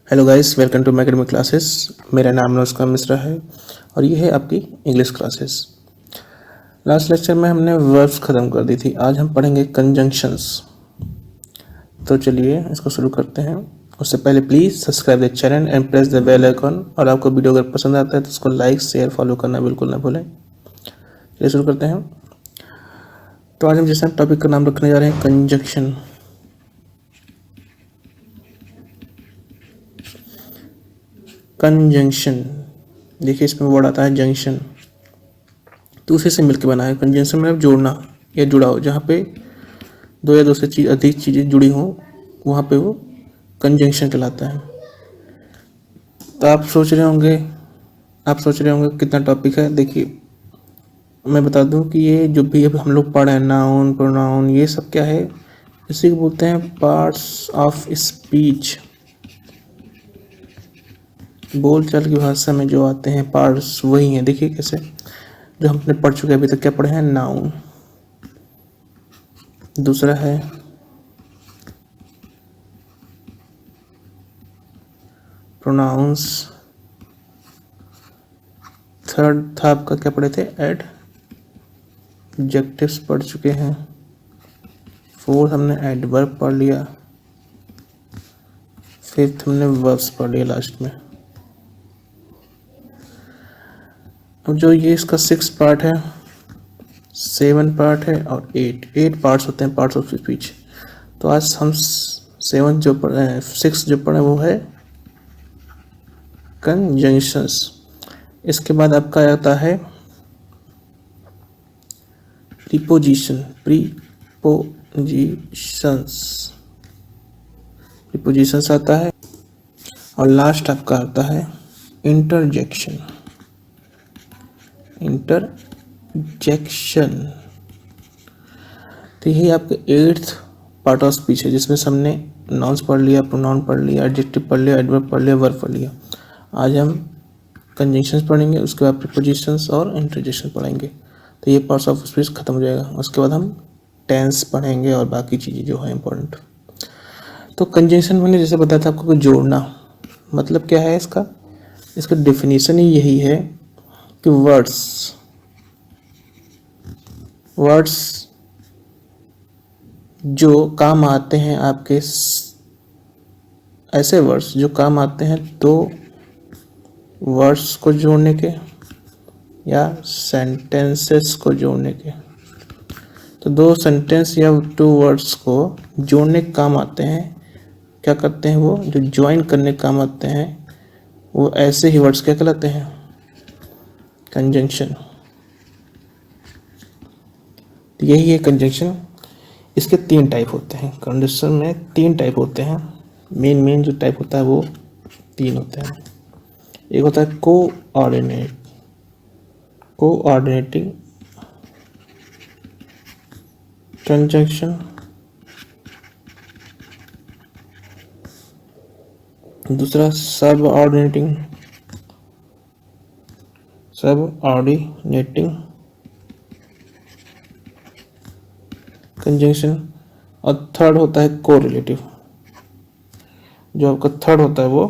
Hello guys, welcome to my academic classes. मेरा नाम अनुष्का मिश्रा है और ये है आपकी इंग्लिश क्लासेस। लास्ट लेक्चर में हमने वर्ब्स ख़त्म कर दी थी। आज हम पढ़ेंगे कंजंक्शंस। तो चलिए इसको शुरू करते हैं। उससे पहले please subscribe the channel and press the bell icon. और आपको वीडियो अगर पसंद आता है तो उसको लाइक शेयर फॉलो करना बिल्कुल ना भूलें। चलिए शुरू करते हैं। तो आज हम जैसे टॉपिक का नाम रखने जा रहे हैं कंजंक्शन। कंजंक्शन, देखिए इसमें वर्ड आता है जंक्शन, तो उसी से मिलकर बना है। कंजंक्शन में जोड़ना या जुड़ा हो, जहाँ पे दो या दो से अधिक चीज़ें जुड़ी हों वहाँ पे वो कंजंक्शन कहलाता है। तो आप सोच रहे होंगे कितना टॉपिक है। देखिए मैं बता दूं कि ये जो भी अब हम लोग पढ़ रहे हैं, नाउन प्रोनाउन, ये सब क्या है, इसी को बोलते हैं पार्ट्स ऑफ स्पीच। बोलचाल की भाषा में जो आते हैं पार्ट्स वही हैं। देखिए कैसे, जो हमने पढ़ चुके हैं अभी तक। क्या पढ़े हैं? नाउन। दूसरा है प्रोनाउंस। थर्ड था आपका, क्या पढ़े थे? एडजेक्टिव्स पढ़ चुके हैं। फोर्थ हमने एडवर्ब पढ़ लिया। फिफ्थ हमने वर्ब्स पढ़ लिया लास्ट में। अब जो ये इसका 6 पार्ट है, 7 पार्ट है और 8 पार्ट्स होते हैं पार्ट्स ऑफ स्पीच। तो आज हम 6 जो पढ़े वो है कंजंक्शंस। इसके बाद आपका आता है प्रीपोजिशंस आता है। और लास्ट आपका आता है इंटरजेक्शन। तो यही आपके 8th पार्ट ऑफ स्पीच है, जिसमें हमने नाउन्स पढ़ लिया, प्रोनाउन पढ़ लिया, एडजेक्टिव पढ़ लिया, एडवर्ब पढ़ लिया, वर्ब पढ़ लिया। आज हम कंजंक्शंस पढ़ेंगे, उसके बाद प्रीपोजिशंस और इंटरजेक्शन पढ़ेंगे। तो ये पार्ट्स ऑफ स्पीच खत्म हो जाएगा। उसके बाद हम टेंस पढ़ेंगे और बाकी चीज़ें जो है इम्पोर्टेंट। तो कंजंक्शन मैंने जैसे बताया था आपको कि जोड़ना, मतलब क्या है इसका डेफिनेशन ही यही है कि वर्ड्स जो काम आते हैं आपके, ऐसे वर्ड्स जो काम आते हैं दो वर्ड्स को जोड़ने के या सेंटेंसेस को जोड़ने के। तो दो सेंटेंस या 2 वर्ड्स को जोड़ने के काम आते हैं। क्या करते हैं वो, जो ज्वाइन करने के काम आते हैं, वो ऐसे ही वर्ड्स क्या कहलाते हैं? कंजंक्शन। तो यही है कंजंक्शन। इसके 3 टाइप होते हैं। कंजंक्शन में 3 टाइप होते हैं। मेन जो टाइप होता है वो 3 होते हैं। एक होता है कोऑर्डिनेटिंग कंजंक्शन। दूसरा सबऑर्डिनेटिंग कंजंक्शन। और थर्ड होता है कोरिलेटिव। जो आपका थर्ड होता है वो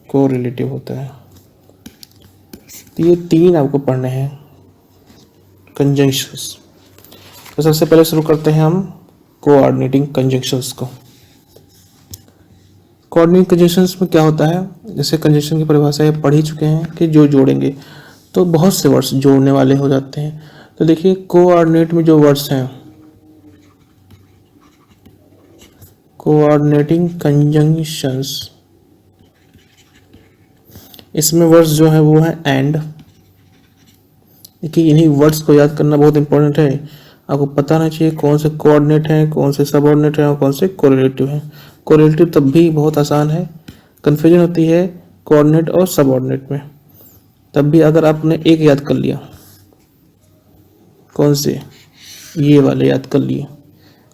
कोरिलेटिव होता है। तो ये 3 आपको पढ़ने हैं कंजंक्शंस। तो सबसे पहले शुरू करते हैं हम कोऑर्डिनेटिंग कंजंक्शंस को। कोऑर्डिनेटिंग कंजंक्शंस में क्या होता है, जैसे कंजंक्शन की परिभाषा ये पढ़ ही चुके हैं कि जो जोड़ेंगे, तो बहुत से वर्ड्स जोड़ने वाले हो जाते हैं। तो देखिए कोऑर्डिनेट में जो वर्ड्स हैं, कोऑर्डिनेटिंग कंजंक्शंस, इसमें वर्ड्स जो है वो है एंड। देखिए इन्हीं वर्ड्स को याद करना बहुत इंपॉर्टेंट है। आपको पता होना चाहिए कौन से कोऑर्डिनेट हैं, कौन से सबऑर्डिनेट हैं और कौन से कोरिलेटिव हैं। कोरिलेटिव तब भी बहुत आसान है, कन्फ्यूजन होती है कोऑर्डिनेट और सबऑर्डिनेट में। तब भी अगर आपने एक याद कर लिया, कौन से, ये वाले याद कर लिए,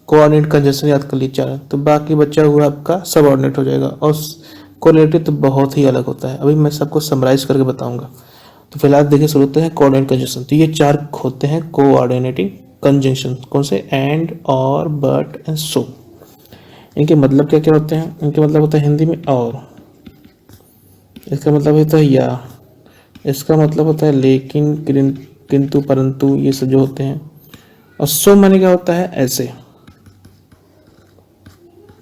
कोऑर्डिनेट कंजंक्शन याद कर लिए 4, तो बाकी बचा हुआ आपका सबऑर्डिनेट हो जाएगा। और कोरिलेटिव तो बहुत ही अलग होता है, अभी मैं सबको समराइज करके बताऊंगा। तो फिलहाल देखिए शुरू होते हैं कोऑर्डिनेट कंजंक्शन। तो ये 4 होते हैं कोऑर्डिनेटिंग कंजंक्शन। कौन से? एंड, और, बट एंड सो। इनके मतलब क्या क्या होते हैं? इनके मतलब होता है हिंदी में और, इसका मतलब होता है या, इसका मतलब होता है लेकिन, किंतु, परंतु, ये सब जो होते हैं। और सो माने क्या होता है? ऐसे,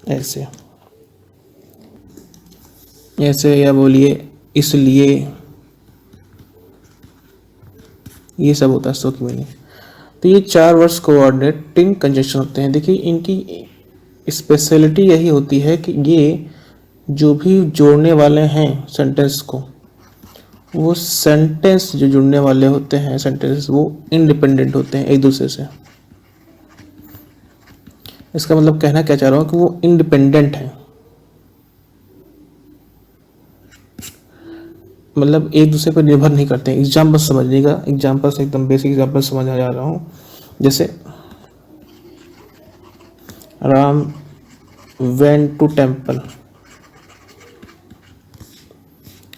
ऐसे, ऐसे, या बोलिए इसलिए, ये सब होता है सो की मीनिंग। तो ये 4 वर्ड्स कोऑर्डिनेटिंग कंजंक्शन होते हैं। देखिए इनकी स्पेशलिटी यही होती है कि ये जो भी जोड़ने वाले हैं सेंटेंस को, वो सेंटेंस जो जुड़ने वाले होते हैं सेंटेंस, वो इंडिपेंडेंट होते हैं एक दूसरे से। इसका मतलब कहना क्या चाह रहा हूँ कि वो इंडिपेंडेंट है, मतलब एक दूसरे पर निर्भर नहीं करते हैं। एग्जाम्पल समझिएगा, एग्जाम्पल से एकदम बेसिक एग्जाम्पल समझ आ जा रहा हूँ। जैसे राम वेंट टू टेम्पल,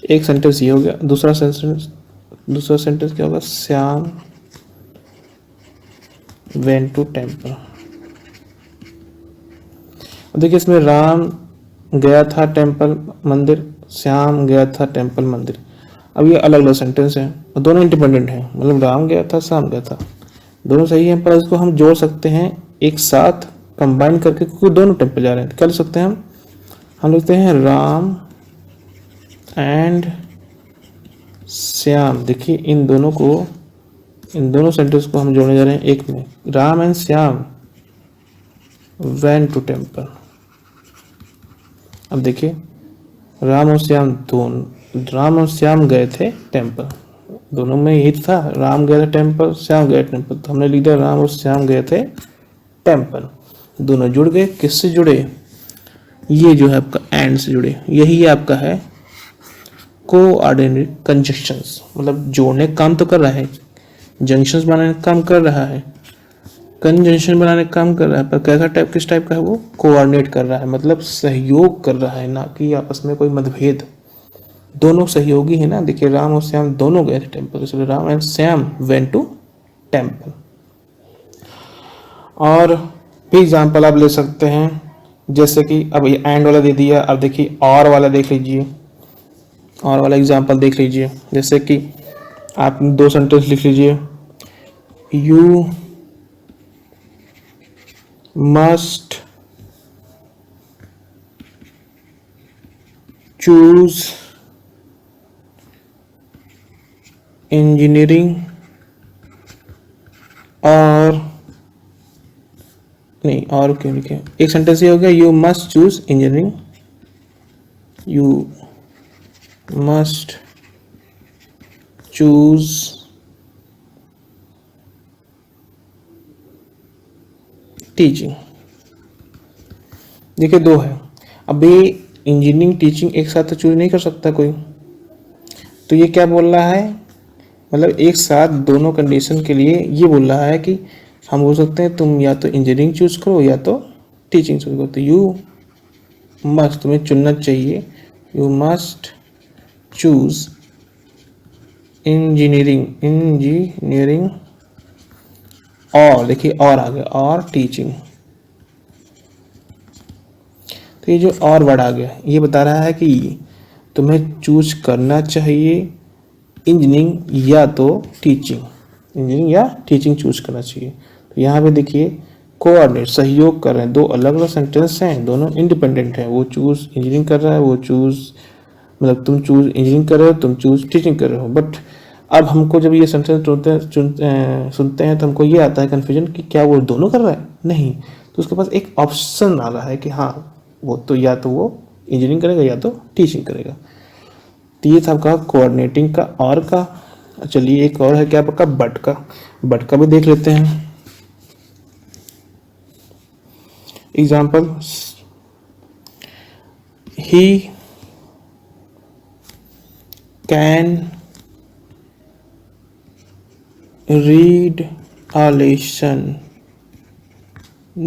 एक सेंटेंस ये हो गया। दूसरा सेंटेंस क्या होगा? Shyam went to temple. देखिए इसमें राम गया था टेम्पल मंदिर, श्याम गया था टेम्पल मंदिर। अब ये अलग अलग सेंटेंस हैं और दोनों इंडिपेंडेंट हैं, मतलब राम गया था, श्याम गया था, दोनों सही हैं, पर इसको हम जोड़ सकते हैं एक साथ कंबाइन करके, क्योंकि दोनों टेम्पल जा रहे हैं। तो क्या लिख सकते हैं हम लिखते हैं राम एंड श्याम। देखिए इन दोनों सेंटेंस को हम जोड़ने जा रहे हैं एक में। Ram and Shyam went to temple. अब देखिए राम और श्याम गए थे टेम्पल, दोनों में यही था, राम गया था टेम्पल, श्याम गया टेम्पल, तो हमने लिख दिया राम और श्याम गए थे टेम्पल। दोनों जुड़ गए। किससे जुड़े? ये जो है आपका एंड से जुड़े। यही आपका है कोऑर्डिनेट कंजंक्शंस, मतलब जोड़ने का काम तो कर रहा है, जंक्शंस बनाने का काम कर रहा है, कंजंक्शन बनाने का काम कर रहा है, पर कैसा टाइप, किस टाइप का है वो? कोऑर्डिनेट कर रहा है, मतलब सहयोग कर रहा है, ना कि आपस में कोई मतभेद। दोनों सहयोगी है ना। देखिए राम और श्याम दोनों गए थे टेम्पल, इसलिए Ram and Shyam went to temple. और भी एग्जाम्पल आप ले सकते हैं, जैसे कि अब ये एंड वाला दे दिया, अब देखिए और वाला देख लीजिए, और वाला एग्जाम्पल देख लीजिए। जैसे कि आप 2 सेंटेंस लिख लीजिए, यू मस्ट चूज इंजीनियरिंग, और नहीं, और क्यों लिखे, एक सेंटेंस ये हो गया, you must choose engineering, you must choose teaching. देखिए 2 है। अभी इंजीनियरिंग टीचिंग एक साथ तो चूज नहीं कर सकता कोई, तो ये क्या बोल रहा है, मतलब एक साथ दोनों कंडीशन के लिए ये बोल रहा है कि हम बोल सकते हैं तुम या तो इंजीनियरिंग चूज करो या तो टीचिंग चूज करो। तो यू मस्ट, तुम्हें चुनना चाहिए, यू मस्ट चूज इंजीनियरिंग, और देखिए और आ गया, और टीचिंग। तो ये जो और वर्ड आ गया, ये बता रहा है कि तुम्हें चूज करना चाहिए इंजीनियरिंग या तो टीचिंग, इंजीनियरिंग या टीचिंग चूज करना चाहिए। तो यहाँ पे देखिए कोऑर्डिनेट, सहयोग कर रहे हैं, 2 अलग अलग सेंटेंस हैं, दोनों इंडिपेंडेंट हैं। वो चूज इंजीनियरिंग कर रहा है, वो चूज, मतलब तुम चूज इंजीनियरिंग कर रहे हो, तुम चूज टीचिंग कर रहे हो। बट अब हमको जब ये सेंटेंस सुनते हैं तो हमको ये आता है कन्फ्यूजन कि क्या वो दोनों कर रहा है? नहीं, तो उसके पास एक ऑप्शन आ रहा है कि हाँ वो तो या तो वो इंजीनियरिंग करेगा या तो टीचिंग करेगा। तो ये था आपका कोऑर्डिनेटिंग का और का। चलिए एक और है क्या आपका बट का, बट का भी देख लेते हैं। Example, he can read a lesson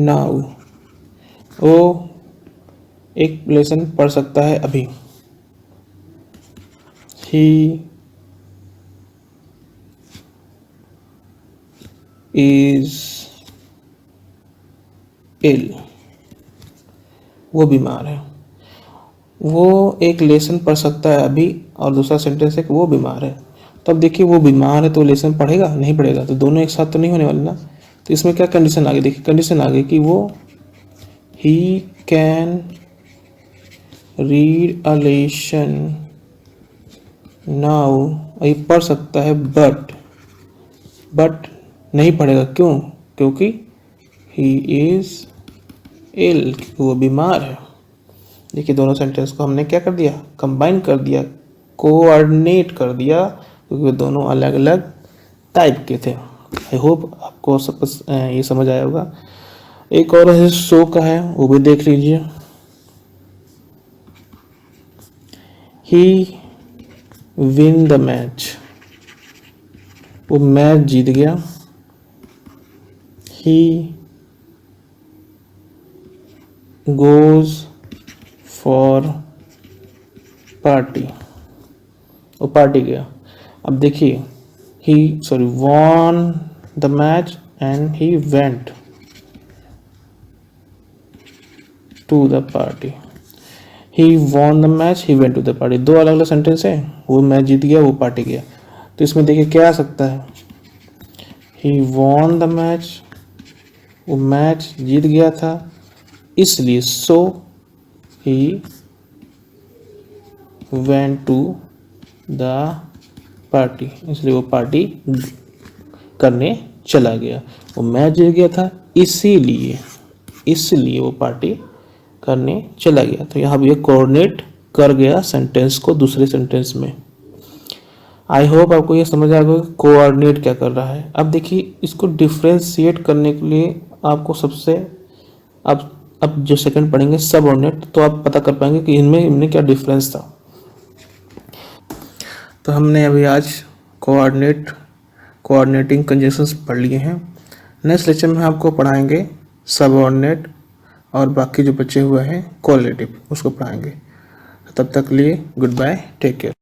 now, वो एक लेसन पढ़ सकता है अभी। he is इल, वो बीमार है। वो एक लेसन पढ़ सकता है अभी, और दूसरा सेंटेंस है कि वो बीमार है। तो अब देखिए वो बीमार है तो लेसन पढ़ेगा नहीं पढ़ेगा, तो दोनों एक साथ तो नहीं होने वाले ना। तो इसमें क्या कंडीशन आ गई, देखिए कंडीशन आ गई कि वो he can read a lesson now, ये पढ़ सकता है बट नहीं पढ़ेगा। क्यों? क्योंकि ही इज इल, वो बीमार है। देखिए दोनों सेंटेंस को हमने क्या कर दिया, कंबाइन कर दिया, कोऑर्डिनेट कर दिया, क्योंकि वो दोनों अलग अलग टाइप के थे। आई होप आपको सब ये समझ आया होगा। एक और है शो का है, वो भी देख लीजिए। ही विन द मैच, वो मैच जीत गया। ही गोज फॉर पार्टी, वो पार्टी गया। अब देखिए he won the match and he went to the party. He won the match, he went to the party, दो अलग अलग सेंटेंस है। वो मैच जीत गया, वो पार्टी गया। तो इसमें देखिए क्या आ सकता है, ही वॉन द मैच, वो मैच जीत गया था इसलिए, so he went to the party, इसलिए वो पार्टी करने चला गया। वो मैच जीत गया था इसलिए वो पार्टी करने चला गया। तो यहाँ भी कोऑर्डिनेट कर गया सेंटेंस को दूसरे सेंटेंस में। आई होप आपको ये समझ आ गया कोऑर्डिनेट क्या कर रहा है। अब देखिए इसको डिफ्रेंशिएट करने के लिए आपको सबसे अब जो सेकंड पढ़ेंगे सबऑर्डिनेट, तो आप पता कर पाएंगे कि इनमें क्या डिफरेंस था। तो हमने अभी आज कोऑर्डिनेटिंग कंजंक्शंस पढ़ लिए हैं। नेक्स्ट लेक्चर में आपको पढ़ाएंगे सबऑर्डिनेट, और बाकी जो बचे हुए हैं कोरिलेटिव उसको पढ़ाएंगे। तब तक लिए गुड बाय, टेक केयर।